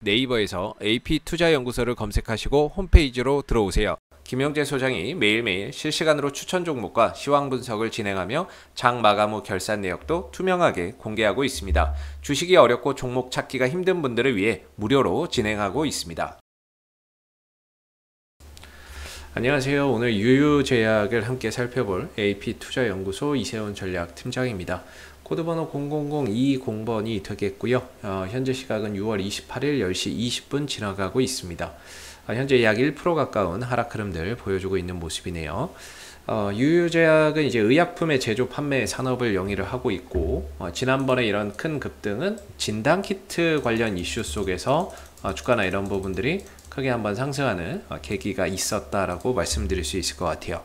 네이버에서 AP투자연구소를 검색하시고 홈페이지로 들어오세요. 김영재 소장이 매일매일 실시간으로 추천 종목과 시황 분석을 진행하며 장 마감 후 결산 내역도 투명하게 공개하고 있습니다. 주식이 어렵고 종목 찾기가 힘든 분들을 위해 무료로 진행하고 있습니다. 안녕하세요. 오늘 유유제약을 함께 살펴볼 AP투자연구소 이세훈 전략팀장입니다. 코드번호 000220번이 되겠고요. 현재 시각은 6월 28일 10시 20분 지나가고 있습니다. 현재 약 1% 가까운 하락 흐름들 보여주고 있는 모습이네요. 유유제약은 이제 의약품의 제조 판매 산업을 영위를 하고 있고, 지난번에 이런 큰 급등은 진단키트 관련 이슈 속에서 주가나 이런 부분들이 크게 한번 상승하는 계기가 있었다라고 말씀드릴 수 있을 것 같아요.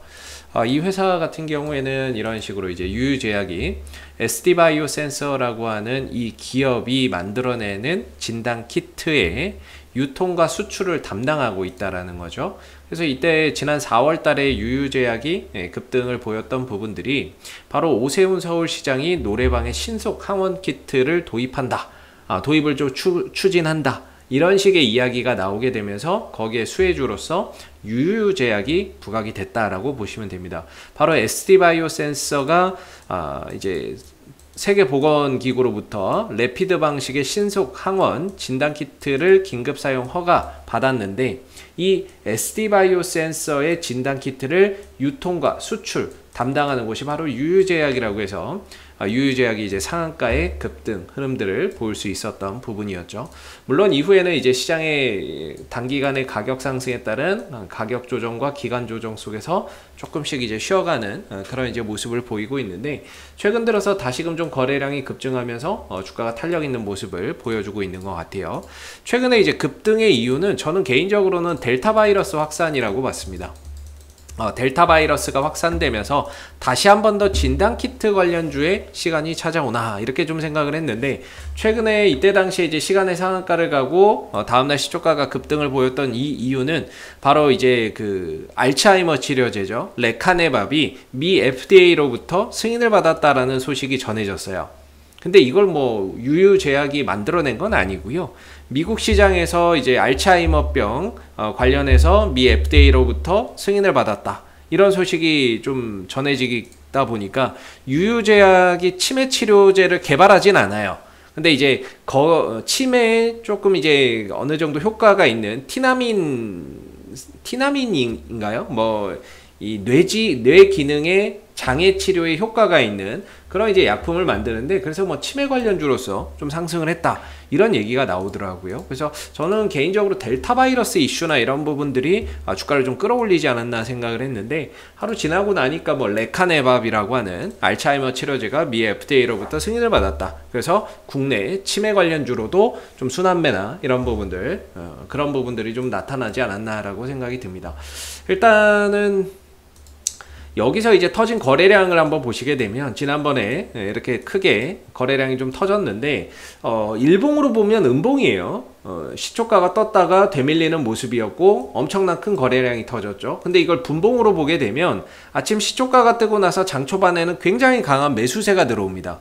이 회사 같은 경우에는 이런 식으로 이제 유유제약이 SD바이오 센서라고 하는 이 기업이 만들어내는 진단키트의 유통과 수출을 담당하고 있다라는 거죠. 그래서 이때 지난 4월 달에 유유제약이 급등을 보였던 부분들이 바로 오세훈 서울시장이 노래방에 신속 항원 키트를 도입한다. 도입을 좀 추진한다. 이런 식의 이야기가 나오게 되면서 거기에 수혜주로서 유유제약이 부각이 됐다라고 보시면 됩니다. 바로 SD바이오 센서가 이제 세계보건기구로부터 레피드 방식의 신속 항원 진단키트를 긴급 사용 허가 받았는데, 이 SD바이오 센서의 진단키트를 유통과 수출 담당하는 곳이 바로 유유제약이라고 해서 유유제약이 이제 상한가의 급등 흐름들을 볼 수 있었던 부분이었죠. 물론 이후에는 이제 시장의 단기간의 가격 상승에 따른 가격 조정과 기간 조정 속에서 조금씩 이제 쉬어가는 그런 이제 모습을 보이고 있는데, 최근 들어서 다시금 좀 거래량이 급증하면서 주가가 탄력 있는 모습을 보여주고 있는 것 같아요. 최근에 이제 급등의 이유는 저는 개인적으로는 델타 바이러스 확산이라고 봤습니다. 델타 바이러스가 확산되면서 다시 한 번 더 진단키트 관련주의 시간이 찾아오나 이렇게 좀 생각을 했는데, 최근에 이때 당시에 이제 시간의 상한가를 가고 다음날 시초가가 급등을 보였던 이 이유는 바로 이제 그 알츠하이머 치료제죠. 레카네밥이 미 FDA로부터 승인을 받았다라는 소식이 전해졌어요. 근데 이걸 뭐 유유제약이 만들어낸 건 아니고요. 미국 시장에서 이제 알츠하이머병 관련해서 미 FDA로부터 승인을 받았다. 이런 소식이 좀 전해지다 보니까 유유제약이 치매 치료제를 개발하진 않아요. 근데 이제 치매에 조금 이제 어느 정도 효과가 있는 티나민인가요? 뭐 이 뇌 기능의 장애 치료에 효과가 있는 그런 이제 약품을 만드는데, 그래서 뭐 치매 관련주로서 좀 상승을 했다 이런 얘기가 나오더라고요. 그래서 저는 개인적으로 델타 바이러스 이슈나 이런 부분들이 주가를 좀 끌어올리지 않았나 생각을 했는데, 하루 지나고 나니까 뭐 레카네밥이라고 하는 알츠하이머 치료제가 미 FDA로부터 승인을 받았다. 그래서 국내 치매 관련주로도 좀 순환매나 이런 부분들 그런 부분들이 좀 나타나지 않았나라고 생각이 듭니다. 일단은 여기서 이제 터진 거래량을 한번 보시게 되면, 지난번에 이렇게 크게 거래량이 좀 터졌는데, 일봉으로 보면 음봉이에요. 시초가가 떴다가 되밀리는 모습이었고 엄청난 큰 거래량이 터졌죠. 근데 이걸 분봉으로 보게 되면 아침 시초가가 뜨고 나서 장 초반에는 굉장히 강한 매수세가 들어옵니다.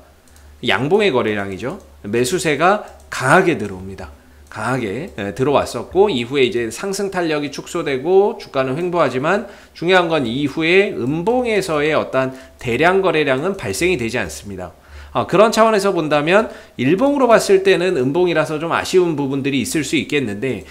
양봉의 거래량이죠. 매수세가 강하게 들어옵니다. 강하게 들어왔었고, 이후에 이제 상승 탄력이 축소되고 주가는 횡보하지만, 중요한 건 이후에 음봉에서의 어떤 대량 거래량은 발생이 되지 않습니다. 그런 차원에서 본다면 일봉으로 봤을 때는 음봉이라서 좀 아쉬운 부분들이 있을 수 있겠는데,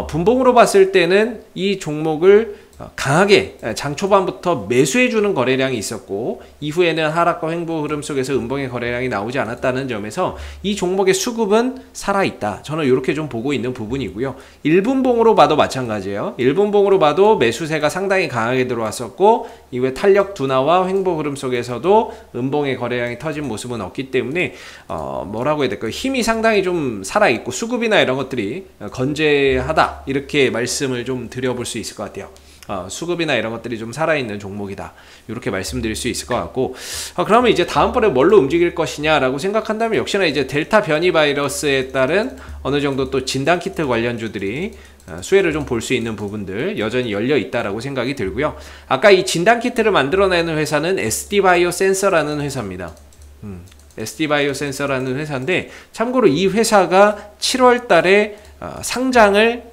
분봉으로 봤을 때는 이 종목을 강하게 장 초반부터 매수해주는 거래량이 있었고, 이후에는 하락과 횡보 흐름 속에서 음봉의 거래량이 나오지 않았다는 점에서 이 종목의 수급은 살아있다. 저는 이렇게 좀 보고 있는 부분이고요. 1분봉으로 봐도 마찬가지예요. 1분봉으로 봐도 매수세가 상당히 강하게 들어왔었고, 이후에 탄력 둔화와 횡보 흐름 속에서도 음봉의 거래량이 터진 모습은 없기 때문에 뭐라고 해야 될까요? 힘이 상당히 좀 살아있고 수급이나 이런 것들이 건재하다, 이렇게 말씀을 좀 드려볼 수 있을 것 같아요. 수급이나 이런 것들이 좀 살아있는 종목이다, 이렇게 말씀드릴 수 있을 것 같고, 그러면 이제 다음번에 뭘로 움직일 것이냐라고 생각한다면, 역시나 이제 델타 변이 바이러스에 따른 어느 정도 또 진단키트 관련주들이 수혜를 좀 볼 수 있는 부분들 여전히 열려 있다라고 생각이 들고요. 아까 이 진단키트를 만들어내는 회사는 SD바이오 센서라는 회사입니다. SD바이오센서라는 회사인데 참고로 이 회사가 7월 달에 상장을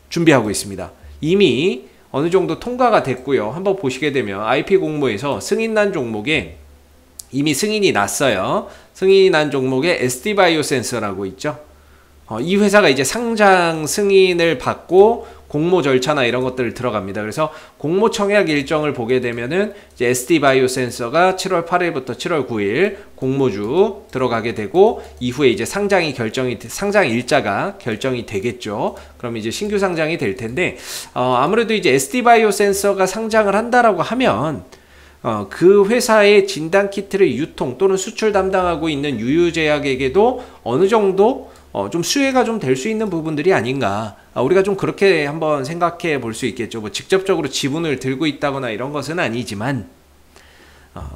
준비하고 있습니다. 이미 어느 정도 통과가 됐고요. 한번 보시게 되면 IP 공모에서 승인난 종목에 이미 승인이 났어요. 승인이 난 종목에 SD바이오센서라고 있죠. 이 회사가 이제 상장 승인을 받고 공모 절차나 이런 것들을 들어갑니다. 그래서 공모 청약 일정을 보게 되면은 이제 SD바이오센서가 7월 8일부터 7월 9일 공모주 들어가게 되고 이후에 이제 상장 일자가 결정이 되겠죠. 그럼 이제 신규 상장이 될 텐데 아무래도 이제 SD바이오센서가 상장을 한다라고 하면 그 회사의 진단키트를 유통 또는 수출 담당하고 있는 유유제약에게도 어느 정도 좀 수혜가 좀 될 수 있는 부분들이 아닌가. 우리가 좀 그렇게 한번 생각해 볼 수 있겠죠. 뭐 직접적으로 지분을 들고 있다거나 이런 것은 아니지만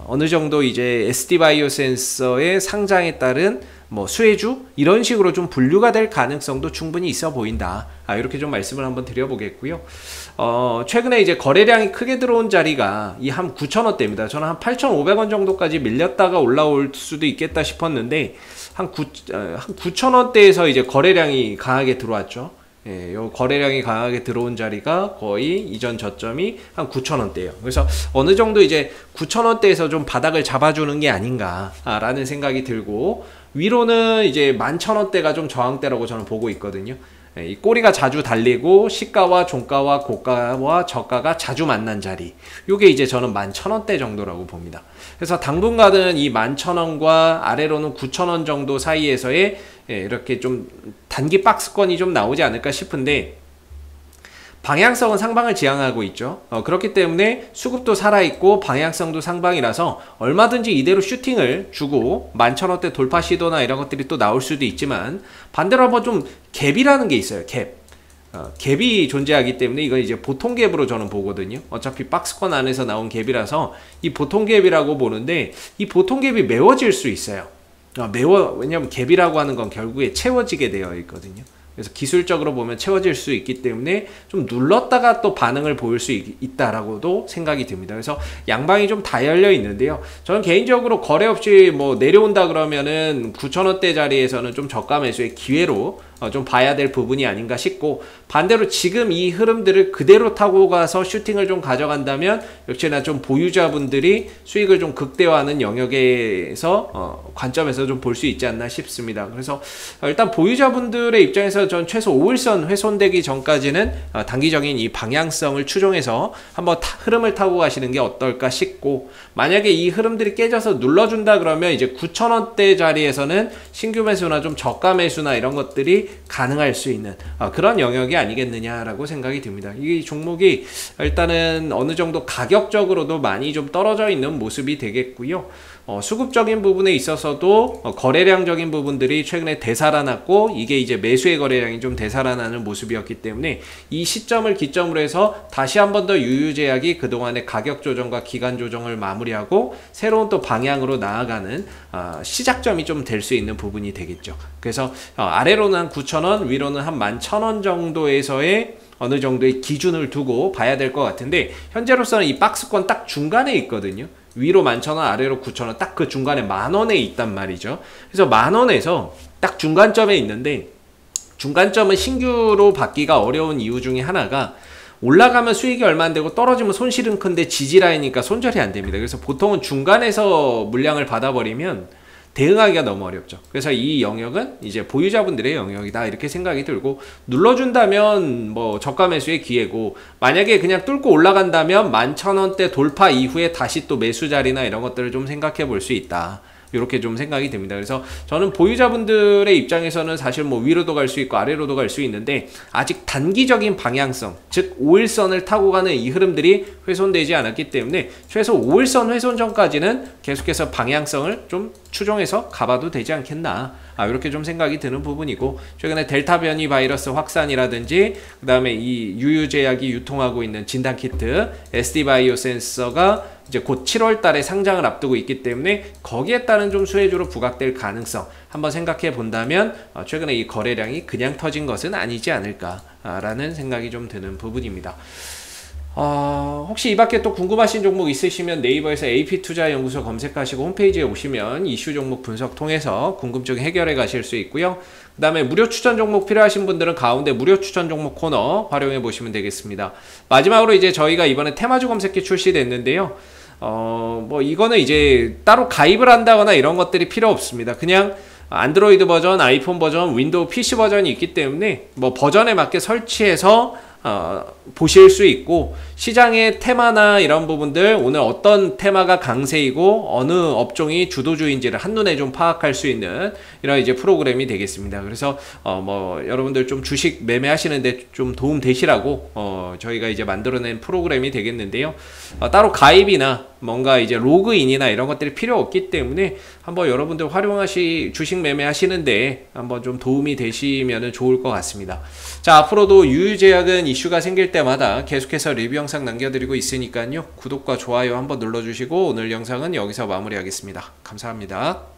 어느 정도 이제 SD바이오센서의 상장에 따른 뭐 수혜주 이런 식으로 좀 분류가 될 가능성도 충분히 있어 보인다. 이렇게 좀 말씀을 한번 드려보겠고요. 최근에 이제 거래량이 크게 들어온 자리가 이 한 9,000원대입니다. 저는 한 8,500원 정도까지 밀렸다가 올라올 수도 있겠다 싶었는데 한 9,000원대에서 이제 거래량이 강하게 들어왔죠. 예, 요 거래량이 강하게 들어온 자리가 거의 이전 저점이 한 9,000원대예요. 그래서 어느 정도 이제 9,000원대에서 좀 바닥을 잡아주는 게 아닌가라는 생각이 들고 위로는 이제 11,000원대가 좀 저항대라고 저는 보고 있거든요. 예, 이 꼬리가 자주 달리고 시가와 종가와 고가와 저가가 자주 만난 자리 요게 이제 저는 11,000원대 정도라고 봅니다. 그래서 당분간은 이 11,000원과 아래로는 9,000원 정도 사이에서의 이렇게 좀 단기 박스권이 좀 나오지 않을까 싶은데 방향성은 상방을 지향하고 있죠. 그렇기 때문에 수급도 살아있고 방향성도 상방이라서 얼마든지 이대로 슈팅을 주고 11,000원대 돌파 시도나 이런 것들이 또 나올 수도 있지만 반대로 한번 좀 갭이라는 게 있어요. 갭이 존재하기 때문에 이건 이제 보통 갭으로 저는 보거든요. 어차피 박스권 안에서 나온 갭이라서 이 보통 갭이라고 보는데 이 보통 갭이 메워질 수 있어요. 왜냐면 갭이라고 하는 건 결국에 채워지게 되어 있거든요. 그래서 기술적으로 보면 채워질 수 있기 때문에 좀 눌렀다가 또 반응을 보일 수 있다라고도 생각이 듭니다. 그래서 양방이 좀 다 열려 있는데요. 저는 개인적으로 거래 없이 뭐 내려온다 그러면은 9,000원대 자리에서는 좀 저가 매수의 기회로 좀 봐야 될 부분이 아닌가 싶고 반대로 지금 이 흐름들을 그대로 타고 가서 슈팅을 좀 가져간다면 역시나 좀 보유자분들이 수익을 좀 극대화하는 영역에서 관점에서 좀 볼 수 있지 않나 싶습니다. 그래서 일단 보유자분들의 입장에서 전 최소 5일선 훼손되기 전까지는 단기적인 이 방향성을 추종해서 한번 흐름을 타고 가시는 게 어떨까 싶고 만약에 이 흐름들이 깨져서 눌러준다 그러면 이제 9,000원대 자리에서는 신규 매수나 좀 저가 매수나 이런 것들이 가능할 수 있는 그런 영역이 아니겠느냐라고 생각이 듭니다. 이 종목이 일단은 어느 정도 가격적으로도 많이 좀 떨어져 있는 모습이 되겠고요. 수급적인 부분에 있어서도 거래량적인 부분들이 최근에 되살아났고 이게 이제 매수의 거래량이 좀 되살아나는 모습이었기 때문에 이 시점을 기점으로 해서 다시 한 번 더 유유제약이 그동안의 가격 조정과 기간 조정을 마무리하고 새로운 또 방향으로 나아가는 시작점이 좀 될 수 있는 부분이 되겠죠. 그래서 아래로는 한 9,000원 위로는 한 11,000원 정도에서의 어느 정도의 기준을 두고 봐야 될 것 같은데 현재로서는 이 박스권 딱 중간에 있거든요. 위로 11,000원 아래로 9,000원 딱 그 중간에 10,000원에 있단 말이죠. 그래서 10,000원에서 딱 중간점에 있는데 중간점은 신규로 받기가 어려운 이유 중에 하나가 올라가면 수익이 얼마 안 되고 떨어지면 손실은 큰데 지지라이니까 손절이 안 됩니다. 그래서 보통은 중간에서 물량을 받아버리면 대응하기가 너무 어렵죠. 그래서 이 영역은 이제 보유자분들의 영역이다 이렇게 생각이 들고 눌러준다면 뭐 저가 매수의 기회고 만약에 그냥 뚫고 올라간다면 11,000원대 돌파 이후에 다시 또 매수 자리나 이런 것들을 좀 생각해 볼 수 있다. 이렇게 좀 생각이 듭니다. 그래서 저는 보유자분들의 입장에서는 사실 뭐 위로도 갈 수 있고 아래로도 갈 수 있는데 아직 단기적인 방향성 즉 5일선을 타고 가는 이 흐름들이 훼손되지 않았기 때문에 최소 5일선 훼손 전까지는 계속해서 방향성을 좀 추종해서 가봐도 되지 않겠나 이렇게 좀 생각이 드는 부분이고 최근에 델타 변이 바이러스 확산이라든지 그 다음에 이 유유제약이 유통하고 있는 진단키트 SD바이오센서가 이제 곧 7월 달에 상장을 앞두고 있기 때문에 거기에 따른 좀 수혜주로 부각될 가능성 한번 생각해 본다면 최근에 이 거래량이 그냥 터진 것은 아니지 않을까라는 생각이 좀 드는 부분입니다. 혹시 이 밖에 또 궁금하신 종목 있으시면 네이버에서 AP투자연구소 검색하시고 홈페이지에 오시면 이슈 종목 분석 통해서 궁금증 해결해 가실 수 있고요. 그 다음에 무료 추천 종목 필요하신 분들은 가운데 무료 추천 종목 코너 활용해 보시면 되겠습니다. 마지막으로 이제 저희가 이번에 테마주 검색기 출시됐는데요. 뭐 이거는 이제 따로 가입을 한다거나 이런 것들이 필요 없습니다. 그냥 안드로이드 버전, 아이폰 버전, 윈도우 PC 버전이 있기 때문에 뭐 버전에 맞게 설치해서 보실 수 있고, 시장의 테마나 이런 부분들, 오늘 어떤 테마가 강세이고 어느 업종이 주도주인지를 한눈에 좀 파악할 수 있는 이런 이제 프로그램이 되겠습니다. 그래서 뭐 여러분들 좀 주식 매매하시는데 좀 도움 되시라고 저희가 이제 만들어낸 프로그램이 되겠는데요. 따로 가입이나 뭔가 이제 로그인이나 이런 것들이 필요 없기 때문에 한번 여러분들 주식 매매하시는데 한번 좀 도움이 되시면 좋을 것 같습니다. 자, 앞으로도 유유제약은 이슈가 생길 때마다 계속해서 리뷰 영상 남겨드리고 있으니까요. 구독과 좋아요 한번 눌러주시고 오늘 영상은 여기서 마무리하겠습니다. 감사합니다.